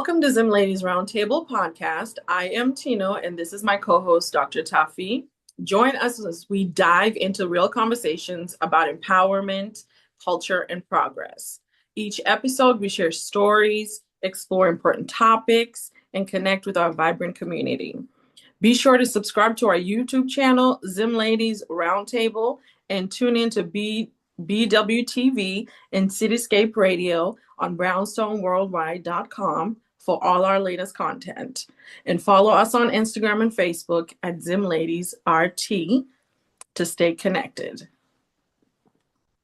Welcome to Zim Ladies Roundtable podcast. I am Tino, and this is my co-host, Dr. Taffy. Join us as we dive into real conversations about empowerment, culture, and progress. Each episode, we share stories, explore important topics, and connect with our vibrant community. Be sure to subscribe to our YouTube channel, Zim Ladies Roundtable, and tune in to BWTV and Cityscape Radio on brownstoneworldwide.com for all our latest content. And follow us on Instagram and Facebook at Zim Ladies RT to stay connected.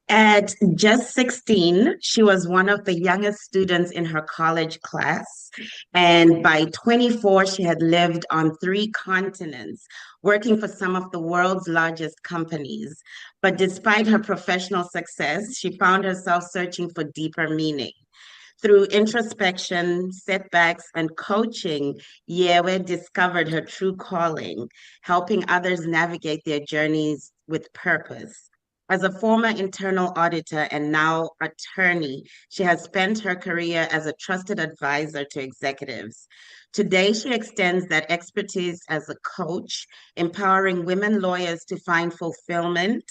At just 16, she was one of the youngest students in her college class. And by 24, she had lived on 3 continents, working for some of the world's largest companies. But despite her professional success, she found herself searching for deeper meaning. Through introspection, setbacks, and coaching, Yewe discovered her true calling, helping others navigate their journeys with purpose. As a former internal auditor and now attorney, she has spent her career as a trusted advisor to executives. Today, she extends that expertise as a coach, empowering women lawyers to find fulfillment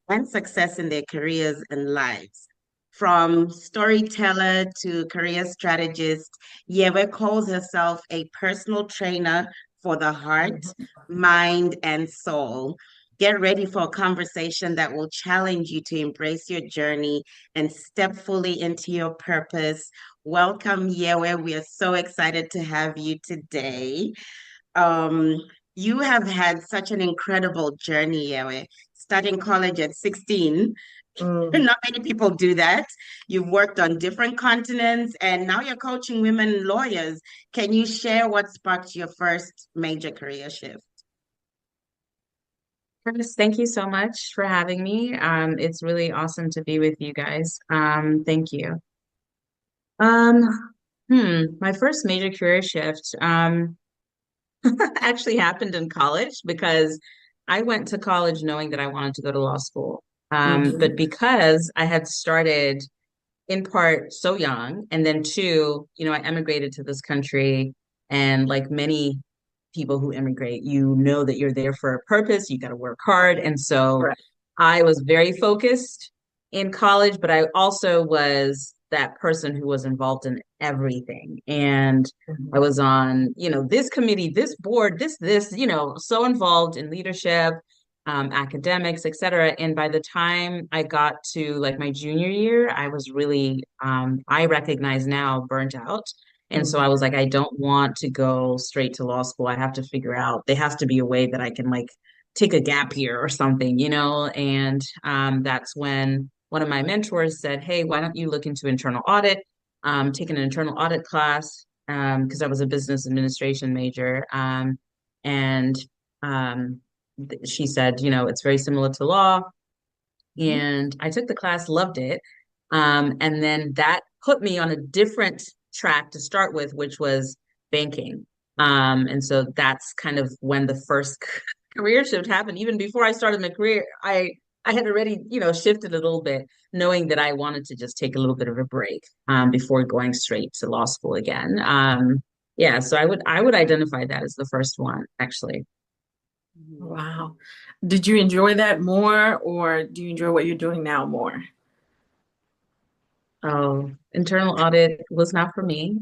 and success in their careers and lives. From storyteller to career strategist, Yewe calls herself a personal trainer for the heart, mind, and soul. Get ready for a conversation that will challenge you to embrace your journey and step fully into your purpose. Welcome, Yewe. We are so excited to have you today. Um, you have had such an incredible journey, Yewe. Starting college at 16, not many people do that. You've worked on different continents and now you're coaching women lawyers. Can you share what sparked your first major career shift? First, thank you so much for having me. It's really awesome to be with you guys. Thank you. Um, my first major career shift actually happened in college because I went to college knowing that I wanted to go to law school. But because I had started in part so young, and then two, I emigrated to this country, and like many people who immigrate, you know that you're there for a purpose, you got to work hard. And so Right. I was very focused in college, but I also was that person who was involved in everything. And I was on, this committee, this board, this, so involved in leadership, academics, et cetera. And by the time I got to like my junior year, I was really, I recognize now, burnt out. And so I was like, I don't want to go straight to law school. I have to figure out, there has to be a way that I can like take a gap year or something, And that's when one of my mentors said, hey, why don't you look into internal audit? Take an internal audit class because I was a business administration major. And she said, it's very similar to law. And I took the class, loved it. And then that put me on a different track to start with, which was banking. And so that's kind of when the first career shift happened. Even before I started my career, I had already, shifted a little bit, knowing that I wanted to just take a little bit of a break before going straight to law school again. Yeah, so I would identify that as the first one, actually. Wow. Did you enjoy that more, or do you enjoy what you're doing now more? Oh, internal audit was not for me.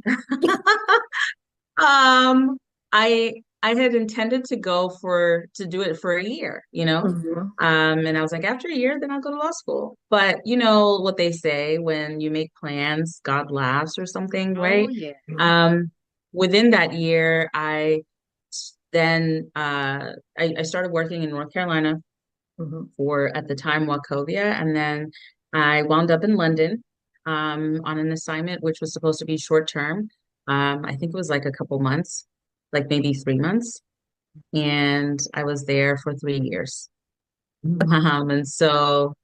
Um, I had intended to do it for a year, Mhm. And I was like, after a year, then I'll go to law school. But you know what they say, when you make plans, God laughs or something, Oh, right? yeah. Um, Within that year, then I started working in North Carolina Mhm. for at the time Wachovia, and then I wound up in London on an assignment which was supposed to be short term. I think it was like a couple months, like maybe 3 months, and I was there for 3 years. And so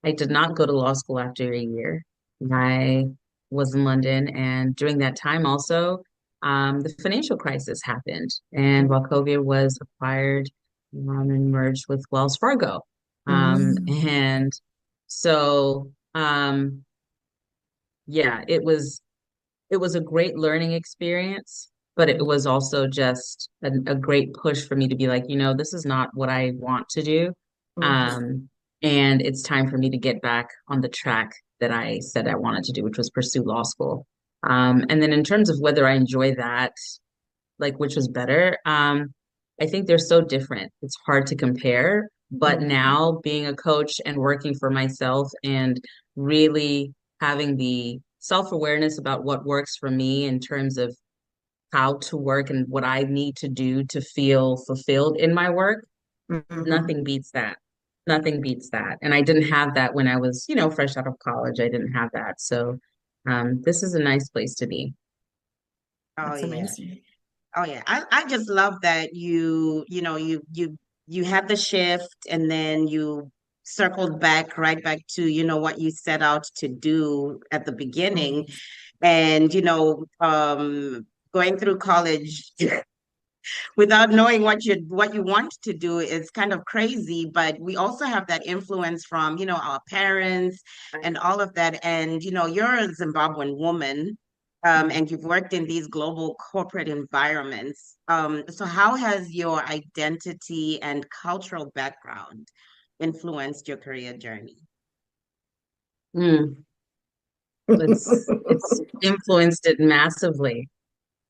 I did not go to law school after a year. I was in London, and during that time also, the financial crisis happened, and Wachovia was acquired and merged with Wells Fargo. And so, yeah, it was it was a great learning experience, but it was also just a great push for me to be like, this is not what I want to do. Mhm. Um, and it's time for me to get back on the track that I said I wanted to do, which was pursue law school. And then in terms of whether I enjoy that, like which was better, I think they're so different. It's hard to compare. But Mhm. now being a coach and working for myself and really having the self-awareness about what works for me in terms of how to work and what I need to do to feel fulfilled in my work, Mhm. nothing beats that. Nothing beats that. And I didn't have that when I was, fresh out of college. I didn't have that. So this is a nice place to be. Oh That's yeah. amazing. Oh yeah. I just love that you had the shift and then you circled back right back to, what you set out to do at the beginning. Mhm. And, going through college without knowing what you want to do is kind of crazy, but we also have that influence from, our parents and all of that. And, you're a Zimbabwean woman, and you've worked in these global corporate environments. So how has your identity and cultural background influenced your career journey? Mm, it's influenced it massively,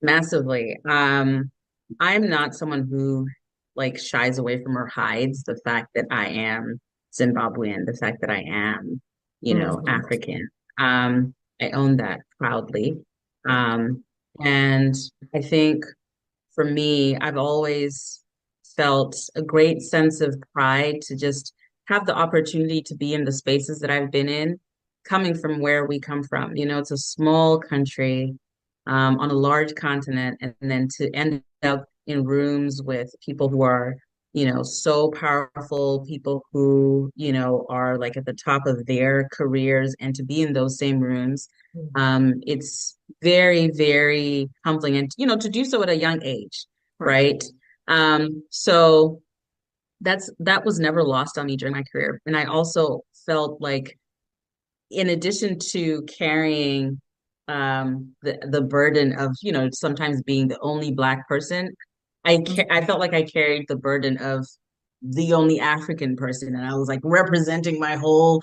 massively. I'm not someone who like shies away from or hides the fact that I am Zimbabwean, the fact that I am, Mhm. African. I own that proudly. Um, and I think for me, I've always felt a great sense of pride to just have the opportunity to be in the spaces that I've been in, coming from where we come from. It's a small country on a large continent, and then to end up in rooms with people who are, so powerful, people who, are like at the top of their careers, and to be in those same rooms. It's very, very humbling and, to do so at a young age, Right. right? So that was never lost on me during my career. And I also felt like in addition to carrying the burden of, sometimes being the only Black person, I felt like I carried the burden of the only African person, and I was like representing my whole,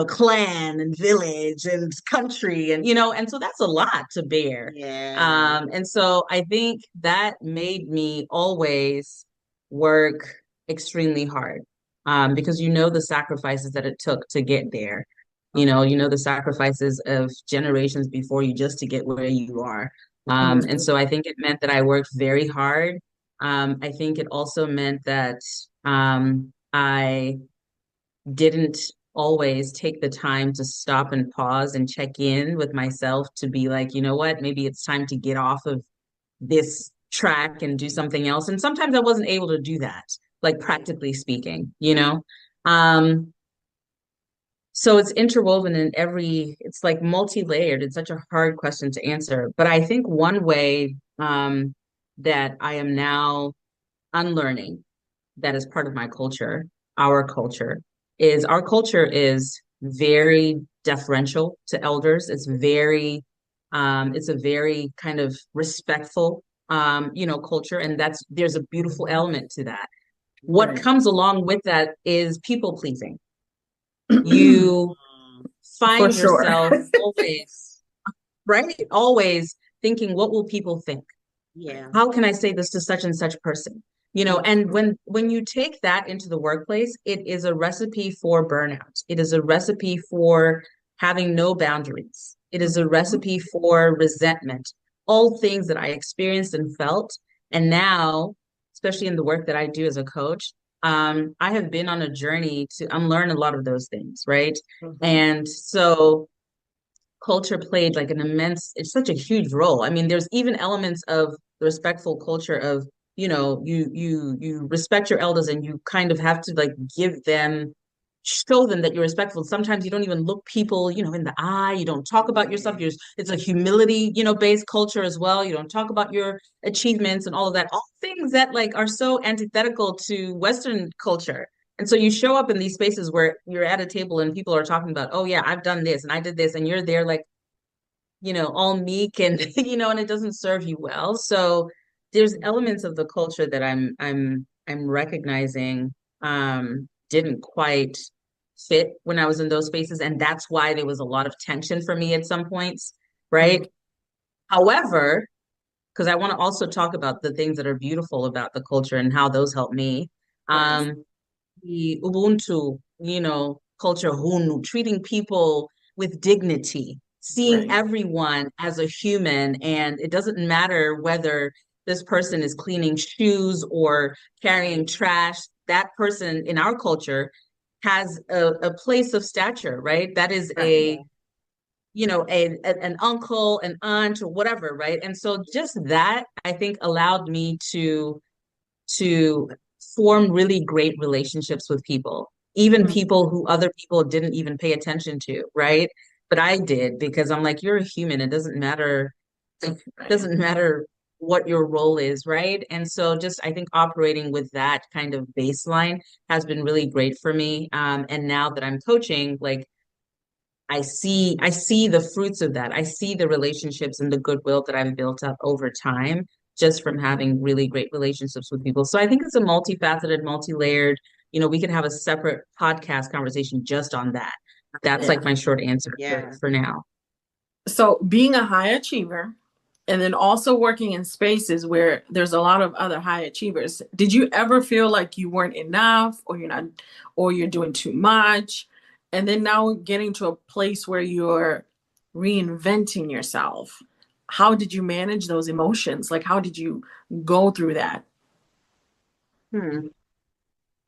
clan and village and country, and and so that's a lot to bear. Yeah. And so I think that made me always work extremely hard, because the sacrifices that it took to get there. The sacrifices of generations before you just to get where you are. And Mhm. so I think it meant that I worked very hard. I think it also meant that I didn't always take the time to stop and pause and check in with myself to be like, you know what, maybe it's time to get off of this track and do something else. And sometimes I wasn't able to do that, like practically speaking. Um, so it's interwoven in it's like multi-layered. It's such a hard question to answer. But I think one way that I am now unlearning that is part of my culture, our culture is very deferential to elders. It's a very kind of respectful, culture. And there's a beautiful element to that. What Right. comes along with that is people pleasing. You For find sure. yourself always, right? Always thinking, what will people think? Yeah. How can I say this to such and such person? And when you take that into the workplace, it is a recipe for burnout. It is a recipe for having no boundaries. It is a Mhm. recipe for resentment. All things that I experienced and felt. And now, especially in the work that I do as a coach, I have been on a journey to unlearn a lot of those things, right? Mhm. And so culture played like it's such a huge role. I mean, there's even elements of the respectful culture of, you respect your elders and you kind of have to like show them that you're respectful. Sometimes you don't even look people, in the eye. You don't talk about yourself. It's a humility, based culture as well. You don't talk about your achievements and all of that. All things that like are so antithetical to Western culture. And so you show up in these spaces where you're at a table and people are talking about, oh yeah, I've done this and I did this, and you're there like, all meek and, and it doesn't serve you well. So there's elements of the culture that I'm recognizing didn't quite fit when I was in those spaces. And that's why there was a lot of tension for me at some points, right? Mhm. However, because I want to also talk about the things that are beautiful about the culture and how those help me. Right. The Ubuntu, culture, Hunu, treating people with dignity, seeing Right. everyone as a human, and it doesn't matter whether this person is cleaning shoes or carrying trash. That person in our culture has a place of stature, right? That is Right. an uncle, an aunt, or whatever, right? And so just that I think allowed me to form really great relationships with people, even Mhm. people who other people didn't even pay attention to, right? But I did because I'm like, you're a human. It Right. doesn't matter what your role is, right? And so just I think operating with that kind of baseline has been really great for me. And now that I'm coaching, like I see the fruits of that. I see the relationships and the goodwill that I've built up over time just from having really great relationships with people. So I think it's a multifaceted, multi-layered, we could have a separate podcast conversation just on that. That's Yeah. like my short answer Yeah. for now. So being a high achiever and then also working in spaces where there's a lot of other high achievers, did you ever feel like you weren't enough or you're not, or you're doing too much? And then now getting to a place where you're reinventing yourself. How did you manage those emotions? Like, how did you go through that? Hmm.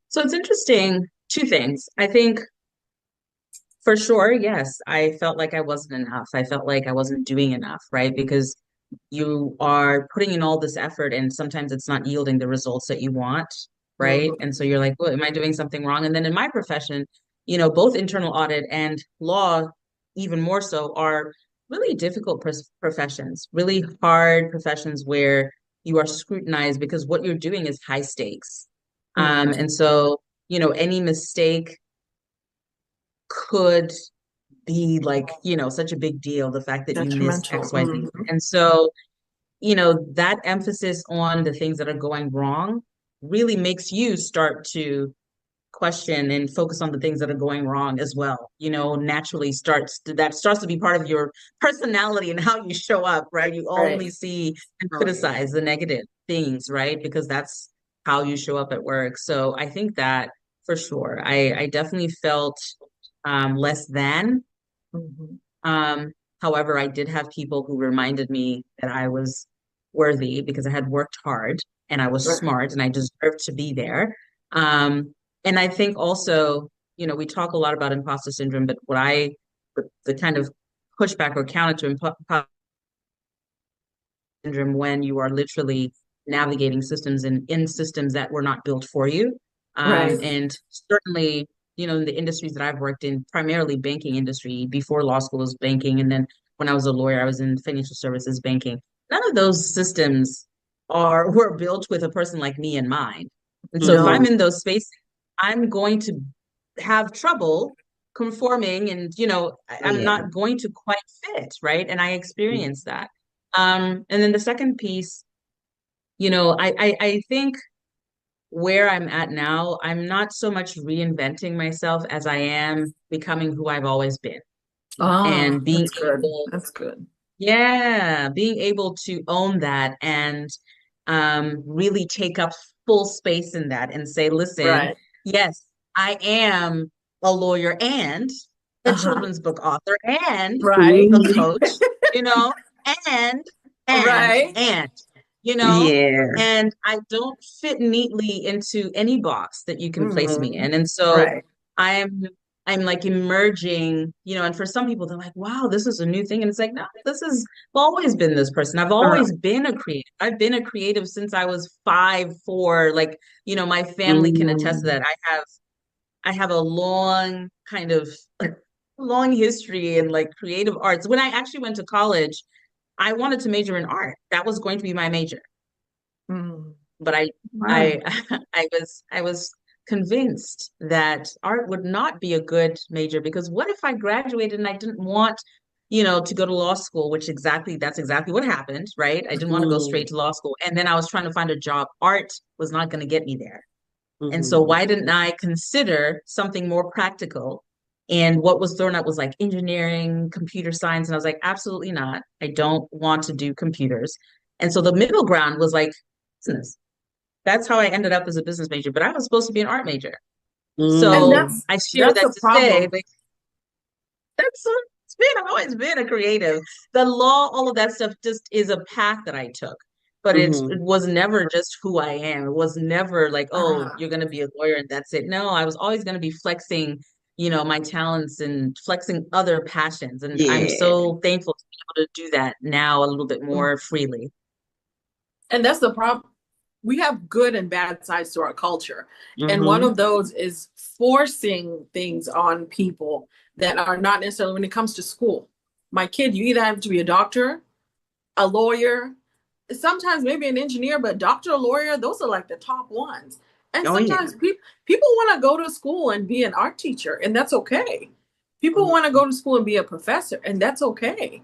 So it's interesting, two things. I think for sure, yes, I felt like I wasn't enough. I felt like I wasn't doing enough, right? Because you are putting in all this effort and sometimes it's not yielding the results that you want, right? Mhm. And so you're like, well, am I doing something wrong? And then in my profession, both internal audit and law, even more so, are really difficult professions, really hard professions where you are scrutinized because what you're doing is high stakes. Mhm. And so, any mistake could be like, such a big deal, the fact that you missed Detrimental. XYZ. Mhm. And so, that emphasis on the things that are going wrong really makes you start to question and focus on the things that are going wrong as well. Naturally starts to be part of your personality and how you show up, right? You Right. only see and Oh, yeah. criticize the negative things, right? Because that's how you show up at work. So I think that for sure, I definitely felt less than. Mhm. Um, However, I did have people who reminded me that I was worthy because I had worked hard and I was Right. smart and I deserved to be there. Um, and I think also, we talk a lot about imposter syndrome, but the kind of pushback or counter to imposter syndrome when you are literally navigating systems and in systems that were not built for you. Right. And certainly, in the industries that I've worked in, primarily banking industry, before law school was banking. And then when I was a lawyer, I was in financial services banking. None of those systems were built with a person like me in mind. And so if I'm No. in those spaces, I'm going to have trouble conforming and, Oh, I'm yeah. not going to quite fit, right? And I experienced that. And then the second piece, I think where I'm at now, I'm not so much reinventing myself as I am becoming who I've always been Ah, and being that's good. able, That's good. yeah, being able to own that and really take up full space in that and say, listen, Right. yes, I am a lawyer and a Uh-huh. children's book author and Right. a Mhm. coach, you know, and, and, Right. and, you know, Yeah. and I don't fit neatly into any box that you can place me Mhm. in. And so Right. I'm I'm like emerging, and for some people they're like, wow, this is a new thing. And it's like, no, I've always been this person. I've Uh, always been a creative. I've been a creative since I was 5, 4. Like, my family can attest to Mhm. that. I have a long kind of long history in like creative arts. When I actually went to college, I wanted to major in art. That was going to be my major. mm. But I Wow. I was convinced that art would not be a good major because what if I graduated and I didn't want to go to law school, which that's exactly what happened, right? I didn't want to go straight Mm, to law school. And then I was trying to find a job. Art was not going to get me there. And so mhm. why didn't I consider something more practical? And what was thrown up was like engineering, computer science. And I was like, absolutely not. I don't want to do computers. And so the middle ground was like business. That's how I ended up as a business major, but I was supposed to be an art major. And So Mm, I share that's that a to say, problem. like, I've always been a creative. The law, all of that stuff just is a path that I took. But it mhm. was never just who I am. It was never like, oh, Ah, you're going to be a lawyer and that's it. No, I was always going to be flexing, my talents and flexing other passions. And I'm Yeah. so thankful to be able to do that now a little bit more freely. and that's the problem. We have good and bad sides to our culture. And one Mhm. of those is forcing things on people that are not necessarily when it comes to school. My kid, you either have to be a doctor, a lawyer, sometimes maybe an engineer, but doctor, lawyer, those are like the top ones. And Oh yeah. sometimes people want to go to school and be an art teacher, and that's okay. People want to Mhm. go to school and be a professor, and that's okay.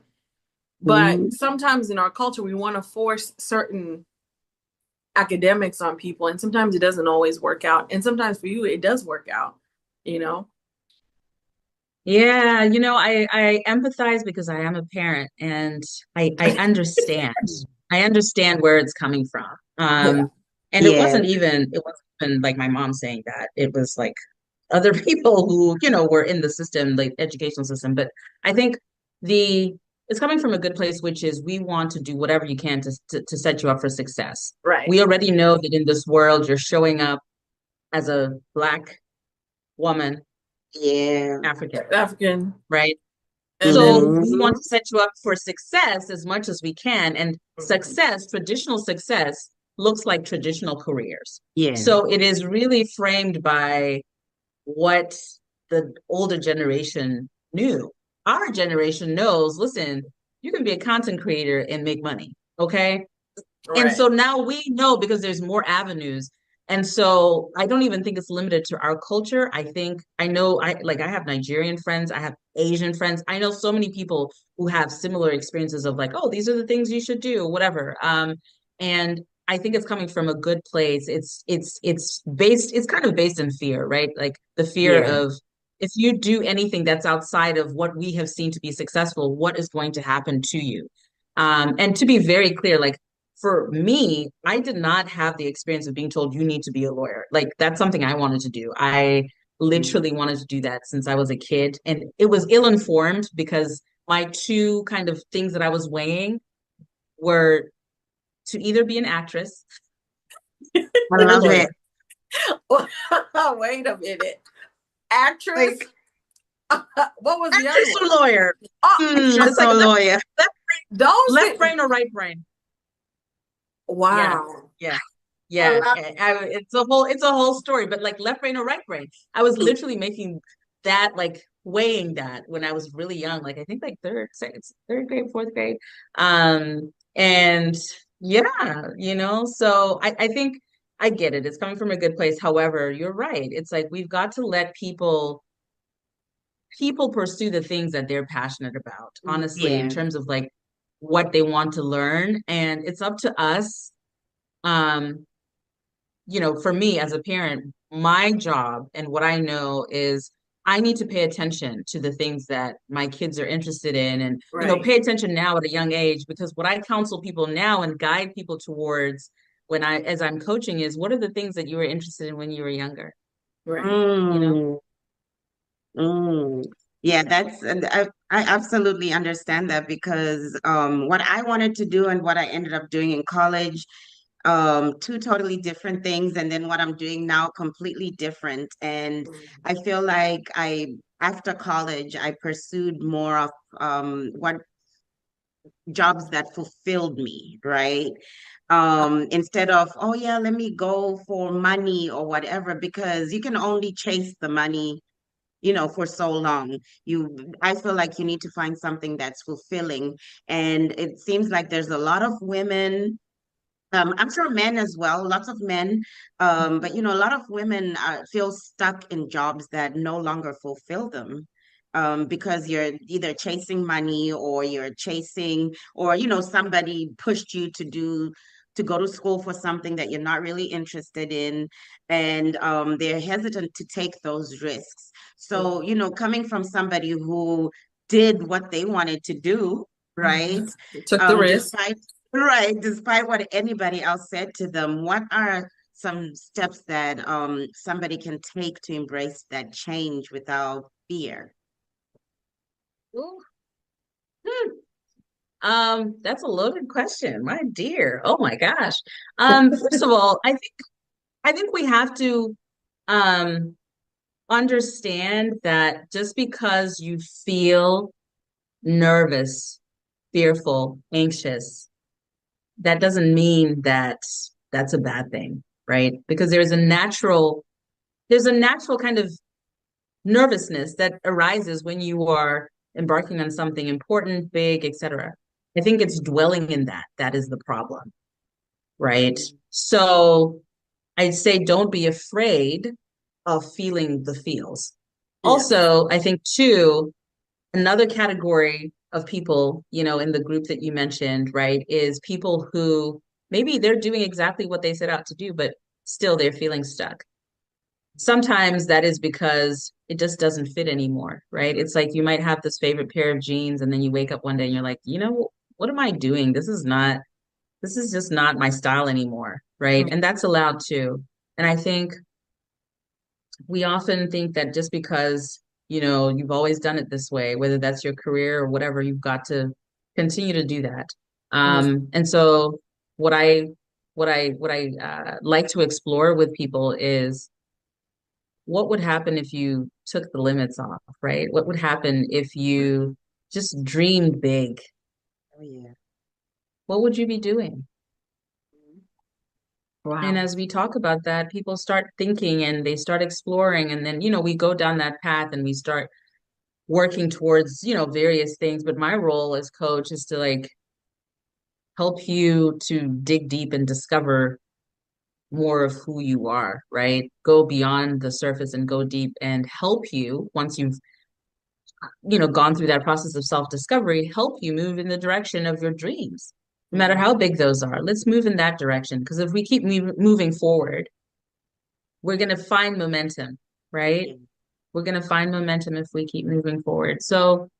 But Mhm. sometimes in our culture, we want to force certain academics on people, and sometimes it doesn't always work out. And sometimes for you, it does work out, you know? Yeah, I empathize because I am a parent and I understand. I understand where it's coming from. Yeah. And Yeah. it wasn't even like my mom saying that. It was like other people who, were in the system, like educational system. But I think the it's coming from a good place, which is we want to do whatever you can to set you up for success. Right. We already know that in this world you're showing up as a Black woman, Yeah. African, African. right? And then, So we Mhm. want to set you up for success as much as we can. And success, traditional success, looks like traditional careers. Yeah. So it is really framed by what the older generation knew. Our generation knows, listen, you can be a content creator and make money. Okay. And right. so now we know because there's more avenues. And so I don't even think it's limited to our culture. I think I know I have Nigerian friends, I have Asian friends. I know so many people who have similar experiences of like, oh, these are the things you should do, whatever. And I think it's coming from a good place. It's kind of based in fear, right? Like the fear Yeah. of if you do anything that's outside of what we have seen to be successful, what is going to happen to you? And to be very clear, like for me, I did not have the experience of being told you need to be a lawyer. Like that's something I wanted to do. I literally Mhm. wanted to do that since I was a kid. And it was ill-informed because my two kind of things that I was weighing were to either be an actress I or a love it. lawyer. Wait a minute. Actress? Like What was the other actress or one? lawyer. Oh, It's like Also lawyer. left, those left did. brain or right brain. Yeah, Wow. yeah, I yeah. love It's a whole story, but like left brain or right brain. I was literally making that like weighing that when I was really young, like I think like third grade, fourth grade. And yeah, so I think I get it. It's coming from a good place. However, you're right. It's like we've got to let people pursue the things that they're passionate about, honestly, in Yeah. terms of like what they want to learn. And it's up to us um for me as a parent, my job and what I know is I need to pay attention to the things that my kids are interested in and, right. pay attention now at a young age because what I counsel people now and guide people towards as I'm coaching is what are the things that you were interested in when you were younger, Right. you know? Mm, mm. Yeah, and I absolutely understand that because what I wanted to do and what I ended up doing in college, two totally different things, and then what I'm doing now completely different. And I feel like after college, I pursued more of what jobs that fulfilled me, right? Instead of, oh yeah, let me go for money or whatever, because you can only chase the money, for so long. I feel like you need to find something that's fulfilling. And it seems like there's a lot of women, I'm sure men as well, lots of men, but a lot of women feel stuck in jobs that no longer fulfill them. because you're either chasing money or you're chasing, or somebody pushed you to go to school for something that you're not really interested in, and they're hesitant to take those risks. So, coming from somebody who did what they wanted to do, right? Took the risk. Despite what anybody else said to them, what are some steps that somebody can take to embrace that change without fear? Ooh. That's a loaded question, my dear. Oh my gosh. First of all, I think we have to um understand that just because you feel nervous, fearful, anxious, that doesn't mean that that's a bad thing, right? Because there's a natural kind of nervousness that arises when you are embarking on something important, big, etc. I think it's dwelling in that is the problem, right? So I'd say don't be afraid of feeling the feels. Yes. Also, I think too, another category of people, in the group that you mentioned, right, is people who maybe they're doing exactly what they set out to do, but still they're feeling stuck. Sometimes that is because it just doesn't fit anymore, right? It's like you might have this favorite pair of jeans, and then you wake up one day and you're like, what am I doing? This is just not my style anymore, right? And that's allowed too. And I think we often think that just because, you've always done it this way, whether that's your career or whatever, you've got to continue to do that. And so what I like to explore with people is what would happen if you took the limits off, right? What would happen if you just dreamed big? Oh, yeah. What would you be doing? And Wow. as we talk about that, people start thinking and they start exploring. And then, we go down that path and we start working towards, various things. But my role as coach is to like help you to dig deep and discover more of who you are, right? Go beyond the surface and go deep and help you once you've, gone through that process of self-discovery, help you move in the direction of your dreams, no matter how big those are. Let's move in that direction. Because if we keep moving forward, we're going to find momentum, right? We're going to find momentum if we keep moving forward. So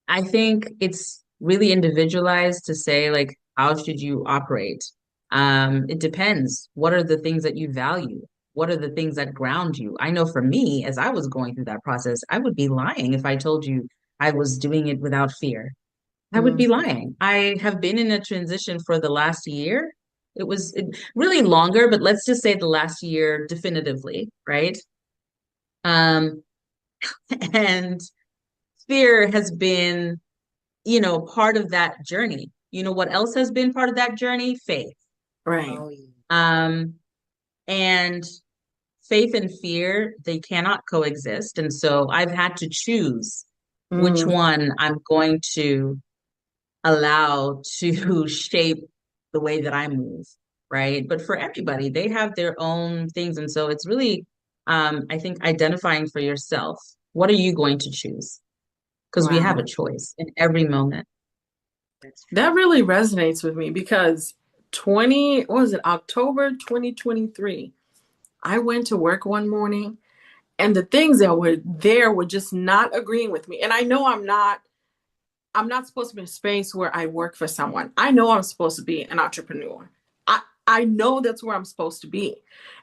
I think it's really individualized to say, like, how should you operate? It depends. What are the things that you value? What are the things that ground you? I know for me, as I was going through that process, I would be lying if I told you I was doing it without fear. I would be lying. I have been in a transition for the last year. It was really longer, but let's just say the last year definitively, right? Um, and fear has been, part of that journey. You know what else has been part of that journey? Faith. Right. Oh, yeah. And faith and fear, they cannot coexist. And so I've had to choose which one I'm going to allow to shape the way that I move, right? But for everybody, they have their own things. And so it's really, I think, identifying for yourself. What are you going to choose? Because we have Wow. a choice in every moment. That really resonates with me because what was it, October 2023, I went to work one morning and the things that were there were just not agreeing with me. And I know I'm not supposed to be in a space where I work for someone. I know I'm supposed to be an entrepreneur. I know that's where I'm supposed to be.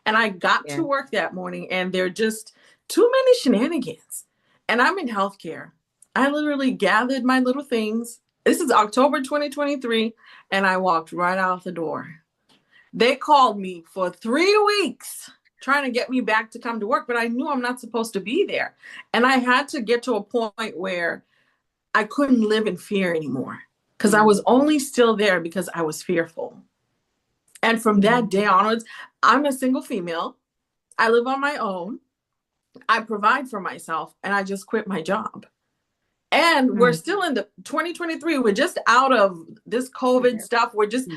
And I got to work that morning and there are just too many shenanigans. And I'm in healthcare. I literally gathered my little things. This is October 2023, and I walked right out the door. They called me for 3 weeks trying to get me back to come to work, but I knew I'm not supposed to be there. And I had to get to a point where I couldn't live in fear anymore because I was only still there because I was fearful. And from that day onwards, I'm a single female. I live on my own. I provide for myself, and I just quit my job. And we're still in the 2023. We're just out of this COVID stuff. We're just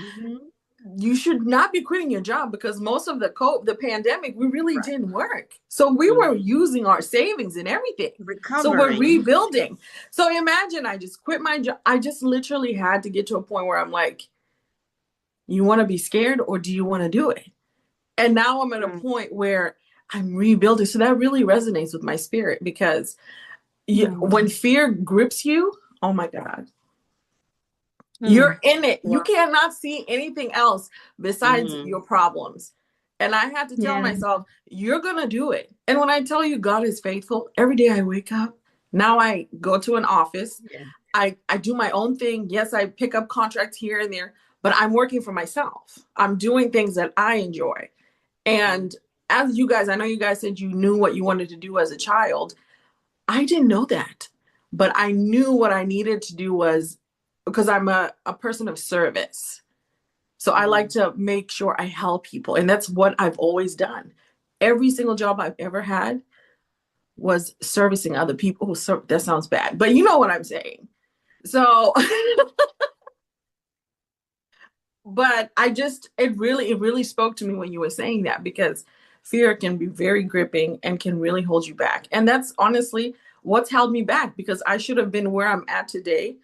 you should not be quitting your job, because most of the pandemic, we really Right. didn't work. So we were using our savings and everything. So we're Recovering. rebuilding. So imagine I just quit my job. I just literally had to get to a point where I'm like, you want to be scared or do you want to do it? And now I'm at a point where I'm rebuilding. So that really resonates with my spirit, because when fear grips you, oh my God, you're in it. You cannot see anything else besides your problems. And I had to tell myself, you're going to do it. And when I tell you God is faithful, every day I wake up, now I go to an office. I do my own thing. Yes, I pick up contracts here and there, but I'm working for myself. I'm doing things that I enjoy. And as you guys, I know you guys said you knew what you wanted to do as a child. I didn't know that, but I knew what I needed to do was, because I'm a person of service. So I like to make sure I help people. And that's what I've always done. Every single job I've ever had was servicing other people. That sounds bad, but you know what I'm saying. So, but it really spoke to me when you were saying that, because fear can be very gripping and can really hold you back. And that's honestly what's held me back, because I should have been where I'm at today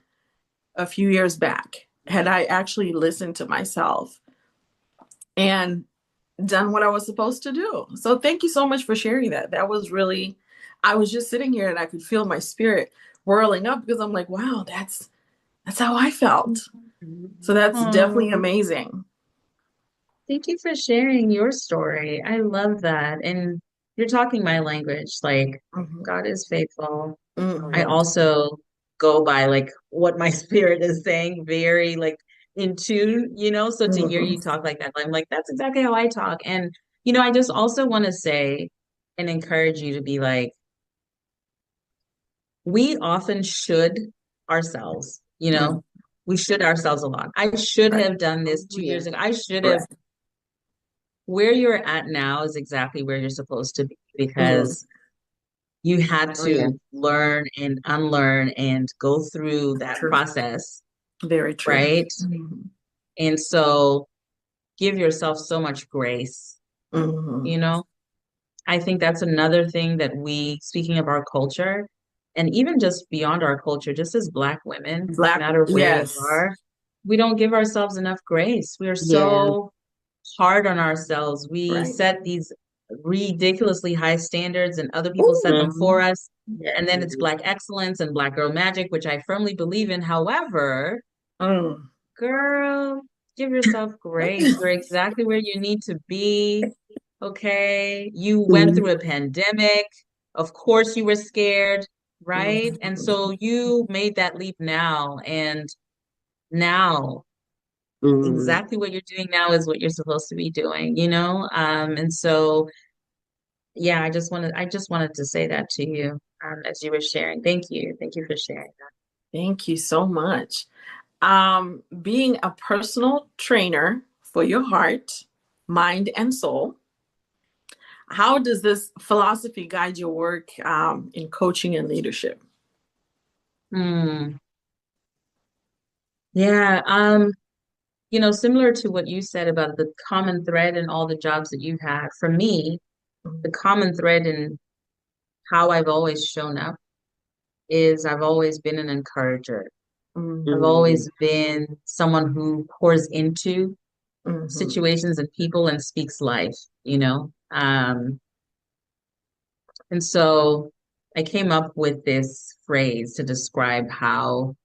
a few years back had I actually listened to myself and done what I was supposed to do. So thank you so much for sharing that. That was really, I was just sitting here and I could feel my spirit whirling up, because I'm like, wow, that's how I felt. So that's definitely amazing. Thank you for sharing your story. I love that. And you're talking my language. Like, God is faithful. I also go by like what my spirit is saying, very like in tune, So to hear you talk like that, I'm like, that's exactly how I talk. And, I just also want to say and encourage you to be like, we often should ourselves, we should ourselves a lot. I should have done this 2 years ago. I should have. Where you're at now is exactly where you're supposed to be, because you had to learn and unlearn and go through that process. Very true. Right? And so give yourself so much grace. I think that's another thing that speaking of our culture, and even just beyond our culture, just as Black women, no matter where you are, we don't give ourselves enough grace. We are so hard on ourselves. We set these ridiculously high standards and other people set them for us. And then it's Black excellence and Black girl magic, which I firmly believe in. However, girl, give yourself grace. You're exactly where you need to be. Okay. You went through a pandemic. Of course you were scared, right? And so you made that leap now. And now exactly what you're doing now is what you're supposed to be doing, And so, yeah, I just wanted to say that to you, as you were sharing. Thank you. Thank you for sharing that. Thank you so much. Being a personal trainer for your heart, mind, and soul, how does this philosophy guide your work in coaching and leadership? Yeah, similar to what you said about the common thread in all the jobs that you've had, for me, the common thread in how I've always shown up is I've always been an encourager. I've always been someone who pours into situations and people and speaks life, And so I came up with this phrase to describe how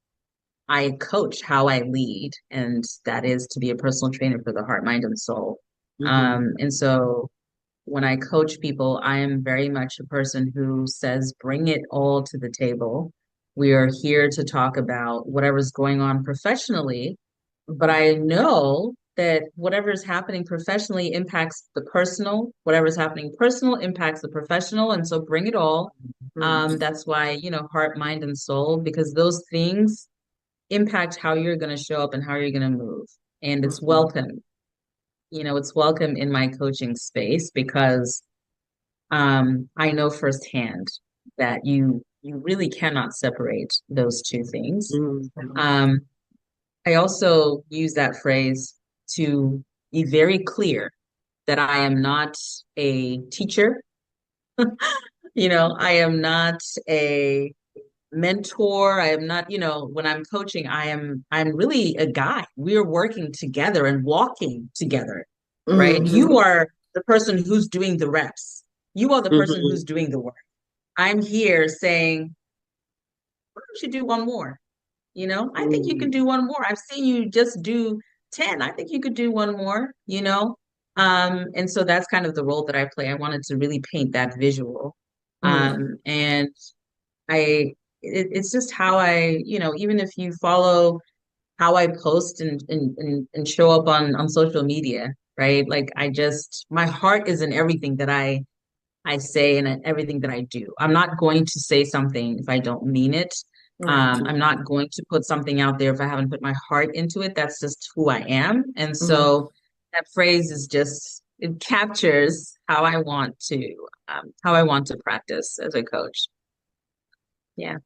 I coach, how I lead, and that is to be a personal trainer for the heart, mind, and soul. And so when I coach people, I am very much a person who says, bring it all to the table. We are here to talk about whatever's going on professionally, but I know that whatever is happening professionally impacts the personal, whatever's happening personal impacts the professional. And so bring it all. That's why, heart, mind, and soul, because those things impact how you're going to show up and how you're going to move. And it's welcome. It's welcome in my coaching space, because I know firsthand that you really cannot separate those two things. I also use that phrase to be very clear that I am not a teacher. I am not a mentor. I am not, when I'm coaching, I'm really a guide. We're working together and walking together, right? You Mhm. are the person who's doing the reps. You are the person Mhm. who's doing the work. I'm here saying, why don't you do one more? I think you can Mhm. do one more. I've seen you just do 10. I think you could do one more. And so that's kind of the role that I play. I wanted to really paint that visual. Mhm. And it's just how even if you follow how I post and show up on social media, right? Like my heart is in everything that I say and in everything that I do. I'm not going to say something if I don't mean it. Right. I'm not going to put something out there if I haven't put my heart into it. That's just who I am. And Mhm. so that phrase is just, it captures how I want to practice as a coach. Yeah.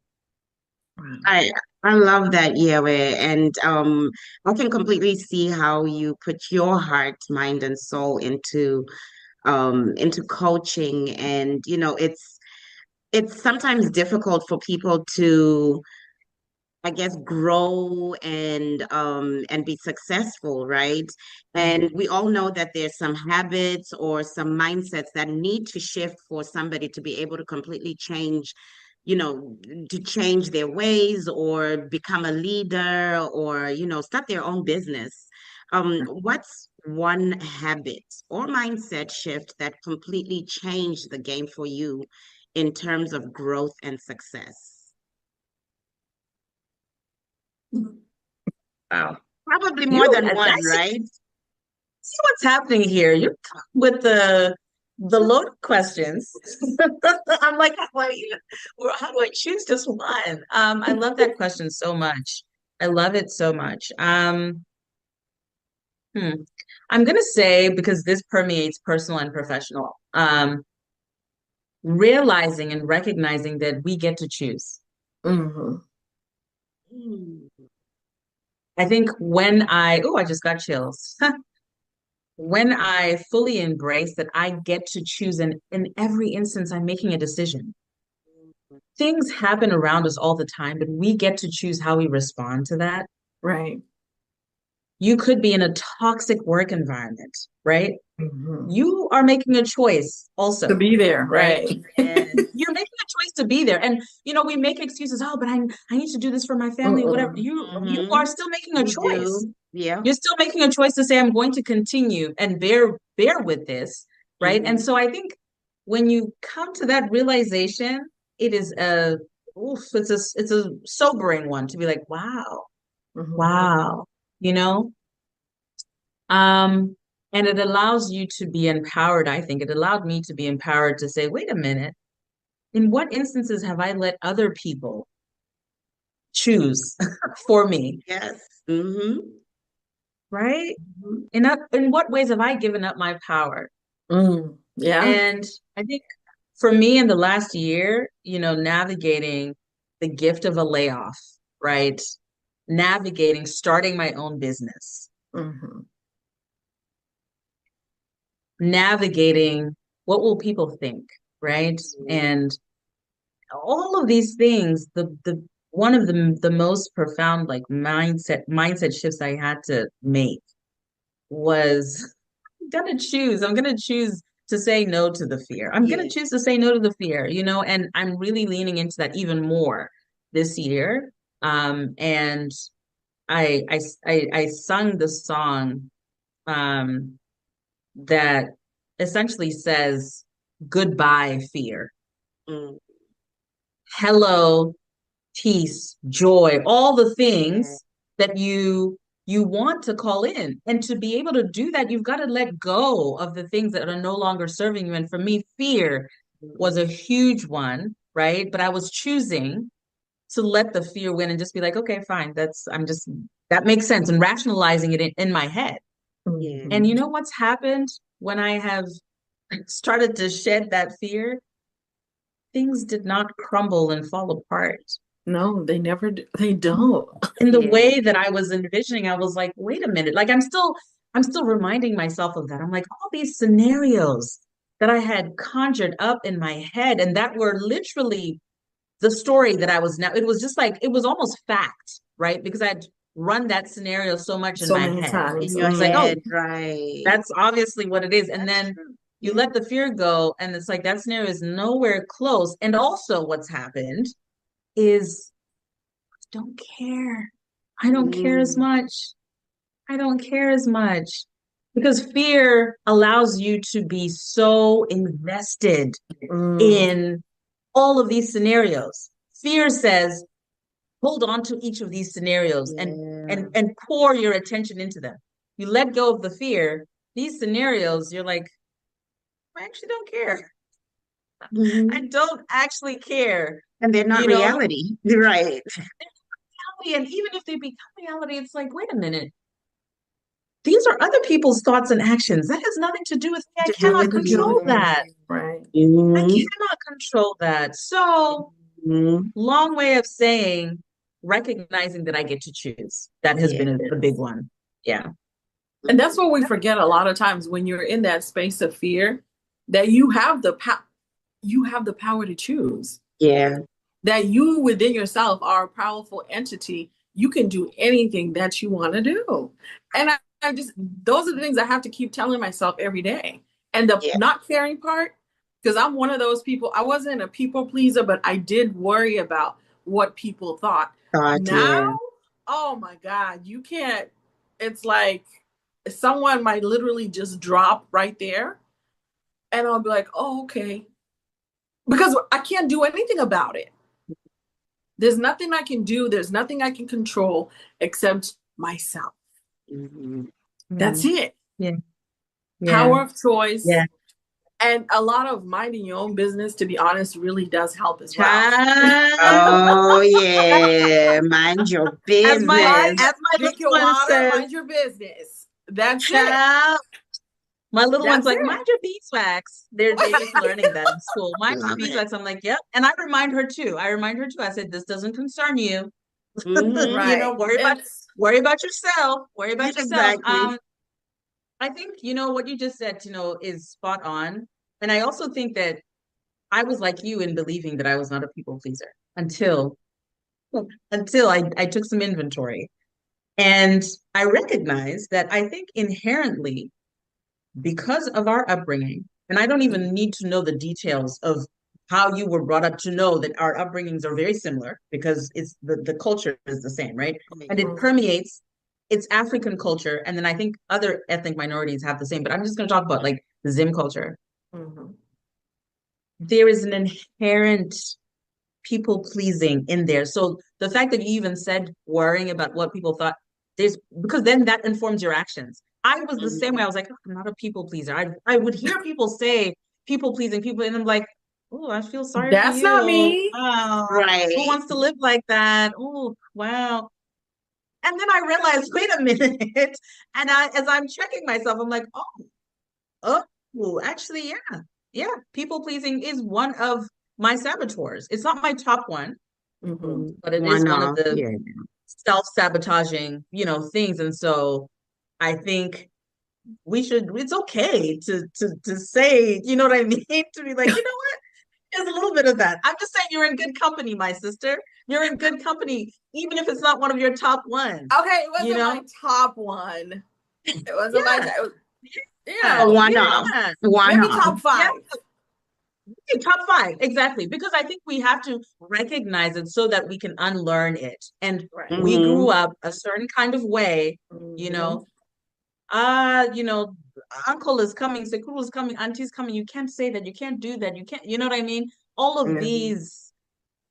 I I love that, Yewe, and I can completely see how you put your heart, mind, and soul into coaching, and it's sometimes difficult for people to, I guess, grow and be successful, right? And we all know that there's some habits or some mindsets that need to shift for somebody to be able to completely change, to change their ways or become a leader or, start their own business. What's one habit or mindset shift that completely changed the game for you in terms of growth and success? Wow. Probably more than I one, right? see what's happening here. You're with the loaded questions. I'm like, how do I choose just one? I love that question so much. I love it so much. Hmm. I'm gonna say because this permeates personal and professional. Realizing and recognizing that we get to choose. Mhm. Mm. I think I just got chills. When I fully embrace that I get to choose, and in every instance, I'm making a decision. Things happen around us all the time, but we get to choose how we respond to that. Right. You could be in a toxic work environment, right? Mhm. You are making a choice To also, be there, right? right. Yes. You're making a choice to be there. And we make excuses, oh, but I need to do this for my family, whatever. Mm-mm. You are Hmm. still making a We choice. do. Yeah. You're still making a choice to say, I'm going to continue and bear with this, right? And Hmm. so I think when you come to that realization, it is it's a sobering one to be like, wow, Mhm. wow, you know? Um, and it allows you to be empowered, I think. It allowed me to be empowered to say, wait a minute, in what instances have I let other people choose for me, Yes. Hmm. right? In what ways have I given up my power? Yeah. And I think for me in the last year, navigating the gift of a layoff, right? Navigating starting my own business, Mhm. navigating what will people think, right? And all of these things, the one of the most profound like mindset shifts I had to make was I'm gonna choose to say no to the fear. I'm gonna Yes. choose to say no to the fear, and I'm really leaning into that even more this year. And I sung the song that essentially says goodbye fear, Mm. hello peace, joy, all the Yeah. things that you want to call in. And to be able to do that, you've got to let go of the things that are no longer serving you. And for me, fear was a huge one, right? But I was choosing to let the fear win and just be like, okay, fine, that makes sense, and rationalizing it in my head. And Yes. you Mhm. know what's happened when I have started to shed that fear? Things did not crumble and fall apart No, they never do. They don't. in the Yes. way that I was envisioning. I was like, wait a minute, like I'm still reminding myself of that. I'm like, all these scenarios that I had conjured up in my head and that were literally the story that I was now, it was just like, it was almost fact, right? Because I'd run that scenario so much in So my many head. times. In your It's like, oh, head, right. that's obviously what it is. And That's then true. you let the fear go, and it's like that scenario is nowhere close. And also, what's happened is I don't care. I don't care as Mm, much. I don't care as much because fear allows you to be so invested Mm. in all of these scenarios. Fear says, hold on to each of these scenarios and yeah. and pour your attention into them. You let go of the fear, these scenarios, you're like, I actually don't care. I Mhm. don't actually care, And they're not you know? reality. Right. And even if they become reality, it's like, wait a minute. These are other people's thoughts and actions. That has nothing to do with me. I To do cannot with To do control with you. that. me. Right. I Mhm. cannot control that. So, Mhm. long way of saying, recognizing that I get to choose. That has Yeah. been a big one. Yeah. And that's what we forget a lot of times when you're in that space of fear, that you have the power to choose. Yeah. That you within yourself are a powerful entity. You can do anything that you want to do. And I just, those are the things I have to keep telling myself every day. And the Yeah. not caring part, because I'm one of those people, I wasn't a people pleaser, but I did worry about what people thought. Thought, Now, yeah. oh my God, you can't, it's like someone might literally just drop right there. And I'll be like, oh, okay. Because I can't do anything about it. There's nothing I can do. There's nothing I can control except myself. Mhm. That's Mm. it. Yeah. Yeah. Power of choice. Yeah. And a lot of minding your own business, to be honest, really does help as well. Child. Oh, yeah. Mind your As my Mind, business. as my drink little your one water, says, mind your business. That's it. child. My little one's That's like, it. mind your beeswax. They're just learning that in school. Mind your Love it. beeswax. I'm like, yep. And I remind her too. I remind her too. I said, this doesn't concern you. Hmm. You know, Right. It's worry about yourself. Worry about yourself. Exactly. I think, what you just said, is spot on. And I also think that I was like you in believing that I was not a people pleaser until I took some inventory. And I recognized that I think inherently, because of our upbringing, and I don't even need to know the details of how you were brought up to know that our upbringings are very similar because it's the culture is the same, right? And it permeates, it's African culture. And then I think other ethnic minorities have the same, but I'm just going to talk about like the Zim culture. Mhm. There is an inherent people pleasing in there. So the fact that you even said worrying about what people thought, there's because then that informs your actions. I was the same way. I was like, oh, I'm not a people pleaser. I would hear people say people pleasing people, and I'm like, oh, I feel sorry for That's not you. me. Wow. Who Right. wants to live like that? Oh, wow. And then I realized, wait a minute. And as I'm checking myself, I'm like, actually, yeah. Yeah. People pleasing is one of my saboteurs. It's not my top one, Mhm. but it is One one of off. the Yeah. self-sabotaging, things. And so I think it's okay to say, you know what I mean? To be like, you know what? There's a little bit of that. I'm just saying you're in good company, my sister. You're in good company, even if it's not one of your top ones, Okay, it you wasn't know? my top one. It wasn't my Yeah, top. yeah, One off. yeah, One Maybe off. top yeah. five. Top five, exactly. Because I think we have to recognize it so that we can unlearn it. And Right. we grew Hmm. up a certain kind of way, you Mhm. know, you know, uncle is coming, Sekuru is coming, auntie's coming. You can't say that. You can't do that. You can't, you know what I mean? All of Hmm. these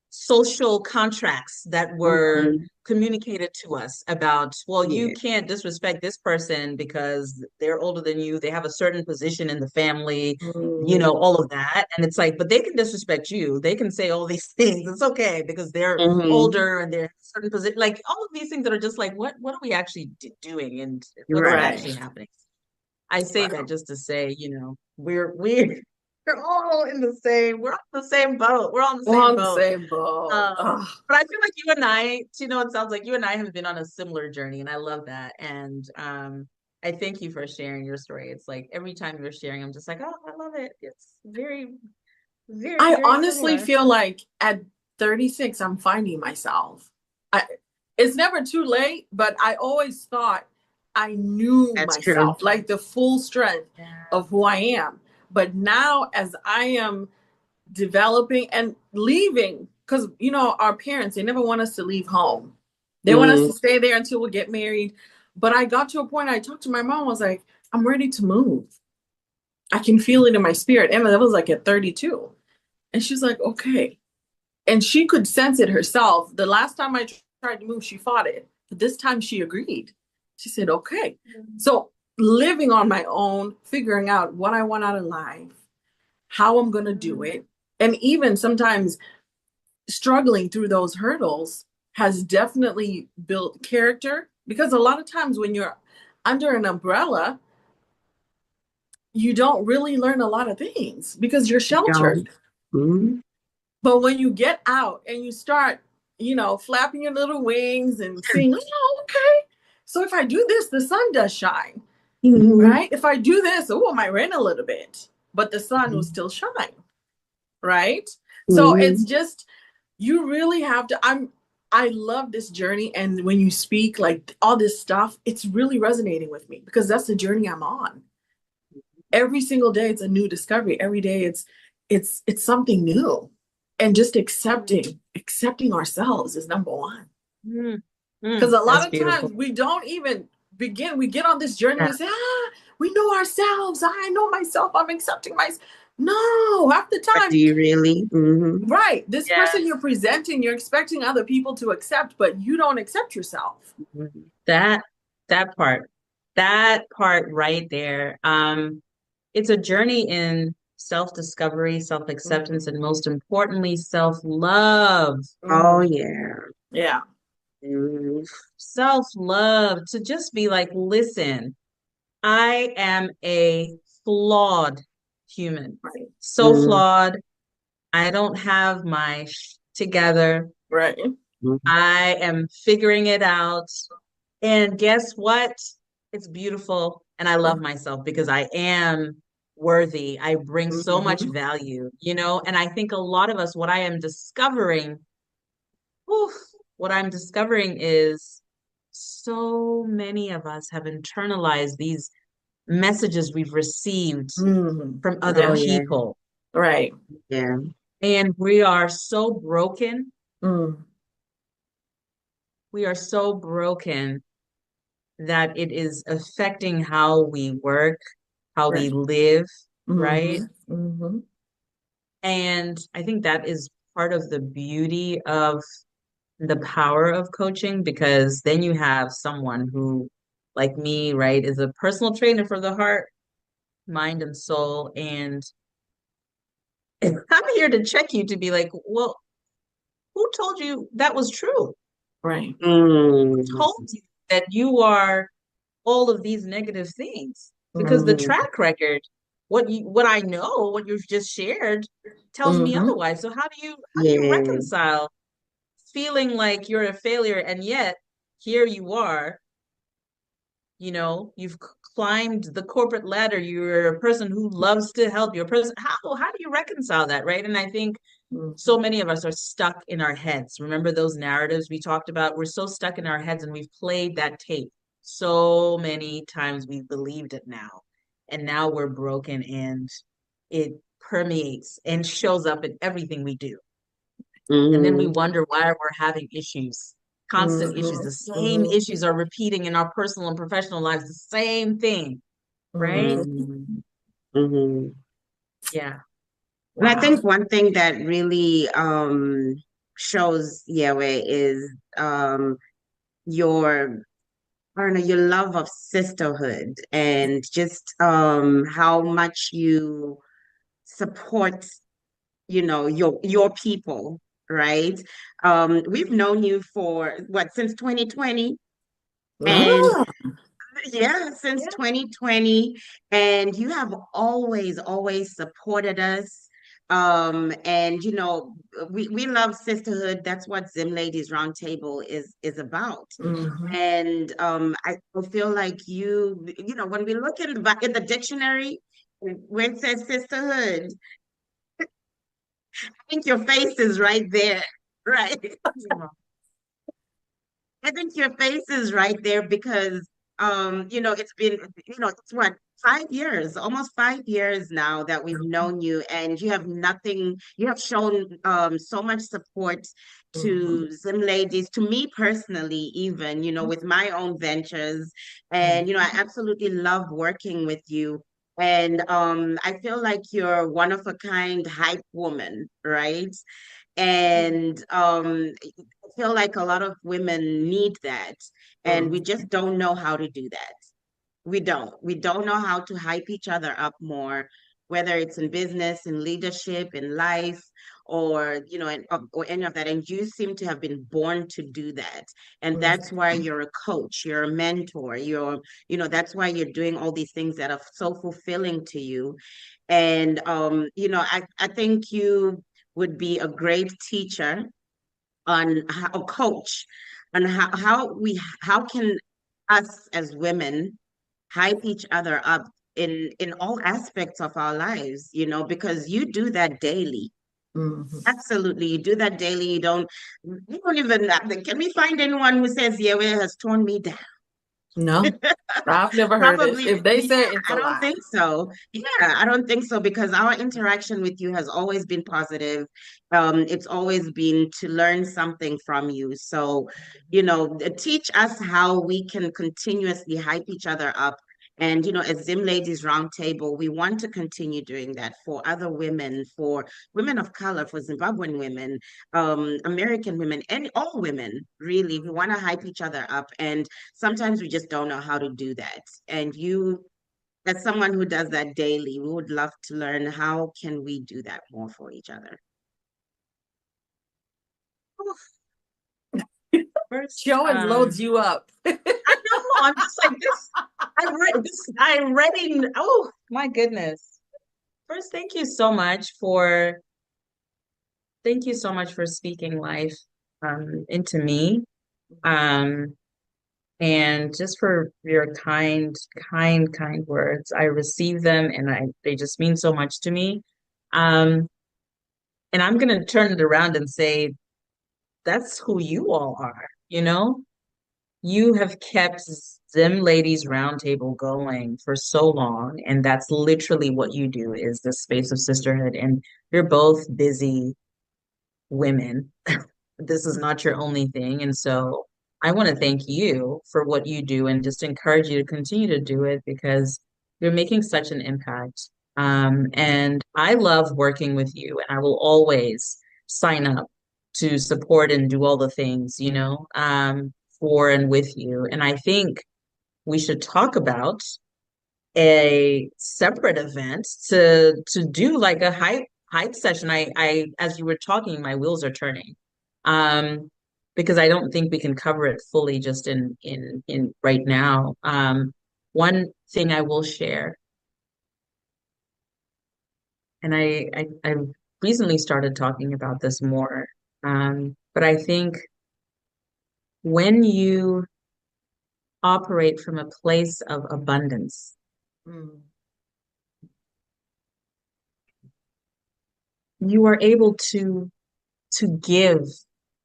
social contracts that were Hmm. communicated to us about, well, you Yeah. can't disrespect this person because they're older than you, they have a certain position in the family, Mhm. all of that. And it's like, but they can disrespect you. They can say all these things. It's okay because they're Hmm. older and they're in a certain position. Like all of these things that are just like, what are we actually doing and what's Right. actually Right. happening? I say that Wow. just to say, we're all in the same, we're on the same boat. We're on the We're same on the boat. same boat. Um, Ugh. but I feel like you and I, it sounds like you and I have been on a similar journey, and I love that. And I thank you for sharing your story. It's like every time you're sharing, I'm just like, oh, I love it. It's very, very, I very honestly similar. feel like at 36, I'm finding myself. I, it's never too late, but I always thought I knew That's true. myself, like the full strength Yeah. of who I am. But now, as I am developing and leaving, because, you know, our parents, they never want us to leave home. They want us Mm, to stay there until we get married. But I got to a point, I talked to my mom, I was like, I'm ready to move. I can feel it in my spirit. And that was like at 32. And she's like, okay. And she could sense it herself. The last time I tried to move, she fought it. But this time she agreed. She said, okay. So living on my own, figuring out what I want out of life, how I'm going to do it, and even sometimes struggling through those hurdles has definitely built character. Because a lot of times when you're under an umbrella, you don't really learn a lot of things because you're you don't. sheltered. Mm, But when you get out and you start, you know, flapping your little wings and seeing, oh, okay. So if I do this, the sun does shine, mm, right? If I do this, oh, it might rain a little bit, but the sun will still shine, right? So it's mm, just, you really have to, I love this journey. And when you speak like all this stuff, it's really resonating with me because that's the journey I'm on. Every single day it's a new discovery. Every day it's something new. And just accepting ourselves is number one. Mm, Because a that's lot of beautiful. times we don't even begin. We get on this journey, Yeah. we say, we know ourselves. I know myself. I'm accepting myself. No, half the but do time, you really? Mm-hmm. right, this person you're Yes. presenting, you're expecting other people to accept, but you don't accept yourself. That that part, that part right there. It's a journey in self-discovery, self-acceptance, and most importantly, self-love. Oh, Mhm. yeah. Yeah. Mm, Self-love to just be like, listen, I am a flawed human. Right. So mm, flawed. I don't have my together. Right. mm, I am figuring it out. And guess what? It's beautiful. And I love myself because I am worthy. I bring so much Mhm. value, you know? And I think a lot of us, what I am discovering, oof, what I'm discovering is so many of us have internalized these messages we've received Mhm. from other oh, Yeah. yeah. people. Right. Yeah. And we are so broken. Mm. We are so broken that it is affecting how we work, how we Right. live, right? Mhm. Mhm. And I think that is part of the beauty of the power of coaching because then you have someone who, like me, right, is a personal trainer for the heart, mind, and soul. And I'm here to check you to be like, well, who told you that was true? Right. Mm, Told you that you are all of these negative things because the Mhm. track record, what I know, what you've just shared, tells me Mhm. otherwise. So how do you yeah. reconcile feeling like you're a failure and yet here you are, you know, you've climbed the corporate ladder, you're a person who loves to help, you're a person, how do you reconcile that, right? And I think so Mhm. many of us are stuck in our heads. Remember those narratives we talked about? We're so stuck in our heads and we've played that tape so many times we've believed it now. And now we're broken and it permeates and shows up in everything we do. And then we Mm, wonder why we're having issues, constant issues. Mhm. The same Mhm. issues are repeating in our personal and professional lives, the same thing, right? Mhm. mm, mm. Yeah. And I Wow. think one thing that really shows Yahweh is your, I don't know, your love of sisterhood and just how much you support, your people, right? We've known you for what, since 2020? And Ah, yeah, since Yeah. 2020, and you have always, always supported us. And we love sisterhood. That's what Zim Ladies Roundtable is about. Mhm. And I feel like when we look in the dictionary where it says sisterhood, I think your face is right there, right? I think your face is right there because it's been, it's what, 5 years, almost 5 years now that we've known you, and you have shown so much support Mhm. to Zim Ladies, to me personally, even, with my own ventures. And Mhm. I absolutely love working with you. And I feel like you're one of a kind hype woman, right? And I feel like a lot of women need that, and we Mhm. just don't know how to do that. We don't know how to hype each other up more, whether it's in business, in leadership, in life, or or any of that. And you seem to have been born to do that, and that's why Mhm. you're a coach, you're a mentor, that's why you're doing all these things that are so fulfilling to you. And I think you would be a great teacher on how, a coach on how can us as women hype each other up in all aspects of our lives, because you do that daily. Mhm. Absolutely, you do that daily. You don't even, can we find anyone who says, yeah, well, it has torn me down? No, I've never heard it. Probably, If they yeah, say it, it's I a don't lie. think so. Yeah, I don't think so because our interaction with you has always been positive. It's always been to learn something from you. So, teach us how we can continuously hype each other up. And, as Zim Ladies Roundtable, we want to continue doing that for other women, for women of color, for Zimbabwean women, American women, and all women, really. We want to hype each other up. And sometimes we just don't know how to do that. And you, as someone who does that daily, we would love to learn how can we do that more for each other. First, She always loads you up. I know, I'm just like this. I'm ready. Oh my goodness. First, thank you so much for speaking life into me. Um, and just for your kind words. I receive them and they just mean so much to me. Um, and I'm gonna turn it around and say that's who you all are, you know? You have kept Zim Ladies Roundtable going for so long, and that's literally what you do is the space of sisterhood. And you're both busy women. This is not your only thing. And so I want to thank you for what you do and just encourage you to continue to do it because you're making such an impact. And I love working with you, and I will always sign up to support and do all the things, for and with you. And I think we should talk about a separate event to do like a hype session. I as you were talking, my wheels are turning. Um, because I don't think we can cover it fully just in right now. One thing I will share, and I recently started talking about this more. But I think when you operate from a place of abundance, Mm. you are able to give,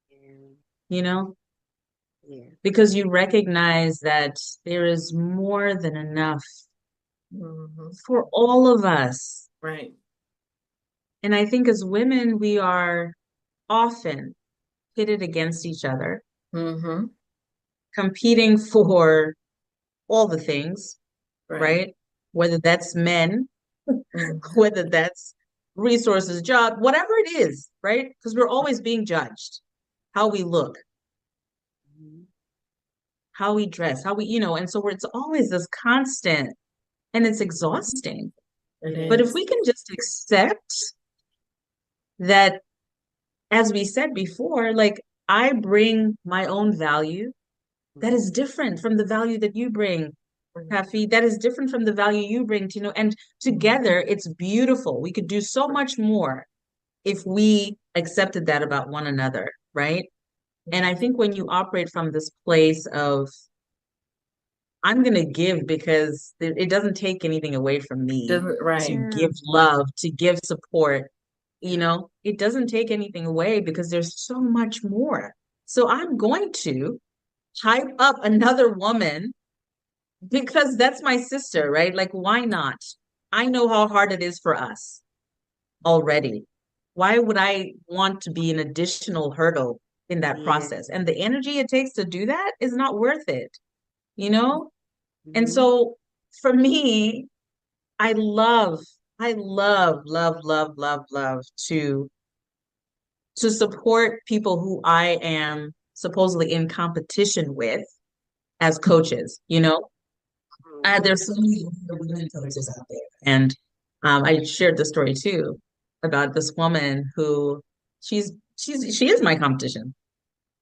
Yeah, you know, yeah, because you recognize that there is more than enough Mhm. for all of us. Right. And I think as women, we are often pitted against each other, Hmm. competing for all the things, Right. right? Whether that's men, Mhm. whether that's resources, job, whatever it is, right? Because we're always being judged, how we look, mhm, how we dress, and so it's always this constant and it's exhausting. It But if is. we can just accept that, as we said before, like I bring my own value that mhm, is different from the value that you bring, Mhm. Taffy, that is different from the value you bring, and together it's beautiful. We could do so much more. if we accepted that about one another, right? And I think when you operate from this place of, I'm going to give because it doesn't take anything away from me Doesn't to right. give love, to give support, it doesn't take anything away because there's so much more. So I'm going to hype up another woman because that's my sister, right? Like, why not? I know how hard it is for us already. Why would I want to be an additional hurdle in that Yeah. process? And the energy it takes to do that is not worth it, you know? And Mhm. so for me, I love, love to support people who I am supposedly in competition with as coaches, there's so many women coaches out there. And I shared the story too about this woman who she is my competition,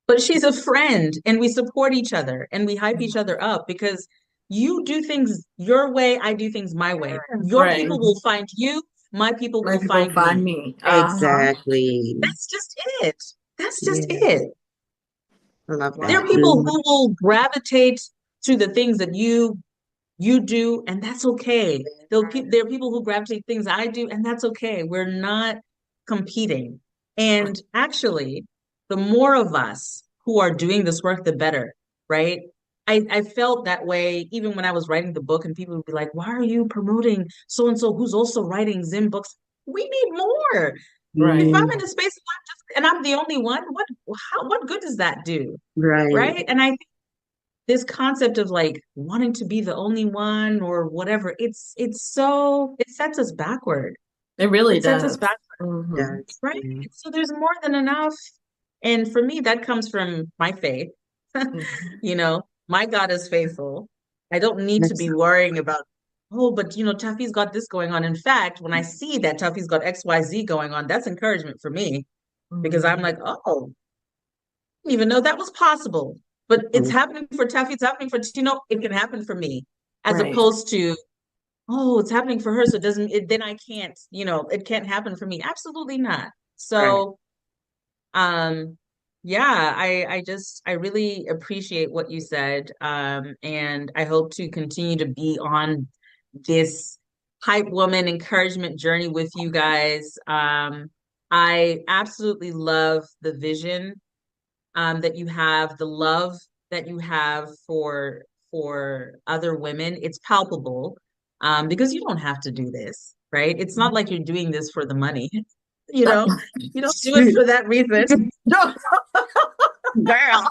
but she's a friend and we support each other and we hype each other up because you do things your way, I do things my way. Your Right. people will find you, my people My will people find find me. me. Exactly. That's just it. That's just Yeah. it. I love There that. are Wow. people who will gravitate to the things that you do, and that's okay. There are people who gravitate things I do, and that's okay. We're not competing. And actually, the more of us who are doing this work, the better, right? I felt that way even when I was writing the book, and people would be like, why are you promoting so and so who's also writing Zim books? We need more. If Right. I'm in a space and I'm the only one, what good does that do? Right. Right. And I this concept of like wanting to be the only one or whatever, it sets us backward. It really It sets us does. backward, Mhm. Yes. right? Yeah. So there's more than enough. And for me, that comes from my faith. Mhm. My God is faithful. I don't need to That's be worrying about, oh, but Taffy's got this going on. In fact, when I see that Taffy's got XYZ going on, that's encouragement for me because I'm Mhm. like, oh, didn't even know that was possible. But it's mhm. happening for Taffy, it's happening for Tino, it can happen for me, as Right. opposed to, oh, it's happening for her, so then I can't, it can't happen for me. Absolutely not. Right. So, um, yeah, I really appreciate what you said. And I hope to continue to be on this hype woman encouragement journey with you guys. I absolutely love the vision that you have, the love that you have for other women. It's palpable because you don't have to do this, right? It's not like you're doing this for the money. You don't do it for that reason. Girl,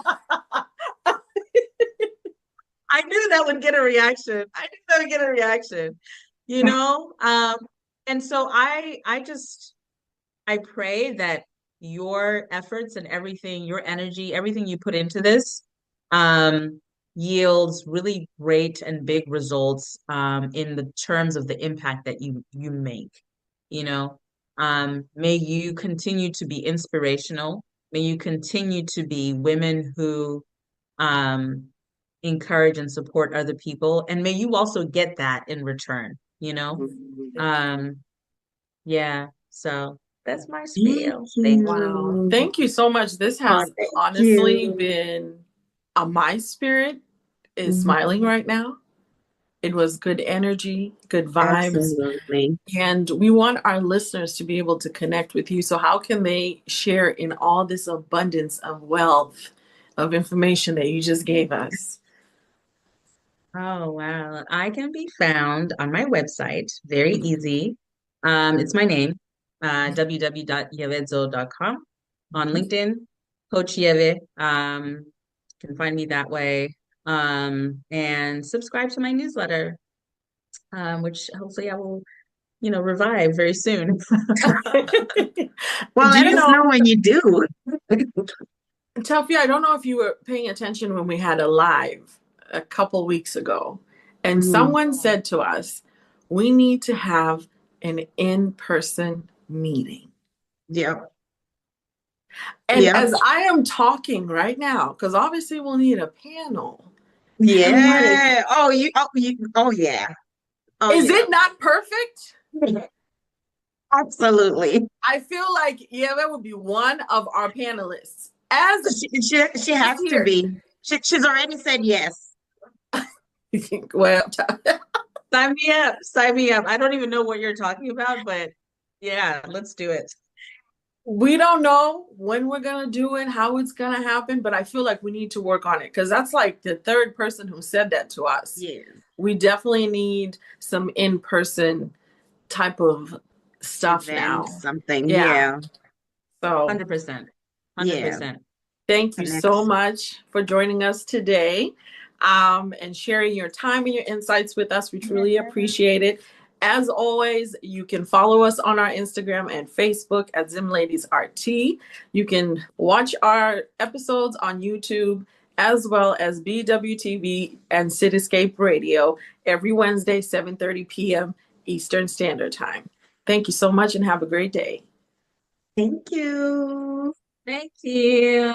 I knew that would get a reaction. I knew that would get a reaction, you know? And so I pray that your efforts and everything, your energy, everything you put into this, um, yields really great and big results in the terms of the impact that you make. You know, may you continue to be inspirational. May you continue to be women who um, encourage and support other people, and may you also get that in return. Um, yeah, so that's my Thank spiel. Thank you. Wow. you. Thank you so much. This Oh, has thank honestly you. been my spirit is Mhm. smiling right now. It was good energy, good vibes. Absolutely. And we want our listeners to be able to connect with you. So, how can they share in all this abundance of wealth of information that you just gave us? Oh, wow. I can be found on my website. Very easy. It's my name, www.yevedzo.com. On LinkedIn, Coach Yeve. You can find me that way. And subscribe to my newsletter, which hopefully I will, revive very soon. Well, Do let you us know, know when you do. Taffy, I don't know if you were paying attention when we had a live a couple weeks ago, and Mhm. someone said to us, we need to have an in-person meeting. Yep. And Yep. as I am talking right now, because obviously we'll need a panel, I'm like, Yeah. Oh, yeah. Oh, is yeah. it not perfect? Absolutely. I feel like Yeva would be one of our panelists. As She has to here. be. She's already said yes. Well, Sign me up. Sign me up. I don't even know what you're talking about, but yeah, let's do it. we don't know when we're gonna do it, how it's gonna happen, but I feel like we need to work on it because that's like the third person who said that to us. Yes. We definitely need some in-person type of stuff now. Event, something. Yeah. Yeah. So 100%. Yeah. 100%. thank you so Next. much for joining us today, and sharing your time and your insights with us. We truly appreciate it. As always, you can follow us on our Instagram and Facebook at Zim Ladies RT. You can watch our episodes on YouTube as well as BWTV and Cityscape Radio every Wednesday, 7:30 p.m. Eastern Standard Time. Thank you so much and have a great day. Thank you. Thank you.